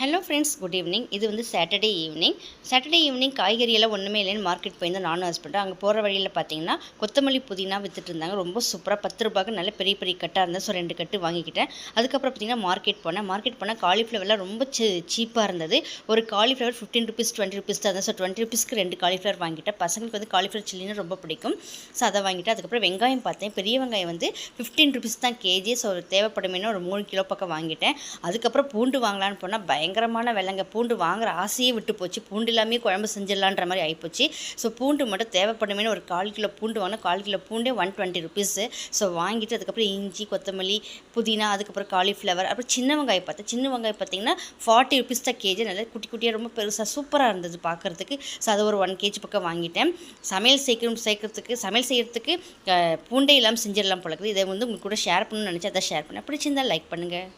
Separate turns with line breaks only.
Hello friends, good evening. இது வந்து Saturday evening காய்கறியெல்லாம் ஒன்றுமே இல்லைன்னு மார்க்கெட் போயிருந்தோம் நானும் ஹஸ்பண்டும். அங்கே போகிற வழியில் பார்த்தீங்கன்னா கொத்தமல்லி புதினா வித்துட்டு இருந்தாங்க. ரொம்ப சூப்பராக 10 ரூபாய்க்கு நல்ல பெரிய பெரிய கட்டாக இருந்தது. ஸோ 2 கட்டு வாங்கிக்கிட்டேன். அதுக்கப்புறம் பார்த்தீங்கன்னா மார்க்கெட் போனால் காலிஃப்ளவர்லாம் ரொம்ப சீப்பாக இருந்தது. ஒரு காலிஃப்ளவர் 15 ருபீஸ் 20 ருபீஸ் தான். ஸோ 20 ருபீஸ்க்கு 2 காலிஃப்ளவர் வாங்கிட்டேன். பசங்களுக்கு வந்து காலிஃப்ளவர் சில்லின்னு ரொம்ப பிடிக்கும். ஸோ அதை வாங்கிட்டேன். அதுக்கப்புறம் வெங்காயம் பார்த்தேன். பெரிய வெங்காயம் வந்து 15 ருபீஸ் தான் கேஜி. ஸோ தேவைப்படுமேனு ஒரு 3 கிலோ பக்கம் வாங்கிட்டேன். அதுக்கப்புறம் பூண்டு வாங்கலான்னு போனால் பயங்கரமான விலைங்க. பூண்டு வாங்குற ஆசையே விட்டு போச்சு. பூண்டு எல்லாமே குழம்பு செஞ்சிடலான்ற மாதிரி ஆகிப்போச்சு. ஸோ பூண்டு மட்டும் தேவைப்படுமேனு ஒரு 1/4 கிலோ பூண்டு வாங்கினா 1/4 கிலோ பூண்டே 120 ருபீஸு. ஸோ வாங்கிட்டு அதுக்கப்புறம் இஞ்சி, கொத்தமல்லி, புதினா, அதுக்கப்புறம் காலிஃப்ளவர், அப்புறம் சின்ன வெங்காயம் பார்த்தேன். சின்ன வெங்காயம் பார்த்தீங்கன்னா 40 ருபீஸ் தான் கேஜி. நல்லா குட்டி குட்டியாக ரொம்ப பெருசாக சூப்பராக இருந்தது பார்க்குறதுக்கு. ஸோ அதை ஒரு 1 கேஜி பக்கம் வாங்கிட்டேன். சமையல் செய்கிறதுக்கு பூண்டே இல்லாமல் செஞ்சிடலாம் போல இருக்குது. இதை வந்து உங்களுக்கு கூட ஷேர் பண்ணணும்னு நினச்சி அதை ஷேர் பண்ணேன். பிடிச்சிருந்தா லைக் பண்ணுங்கள்.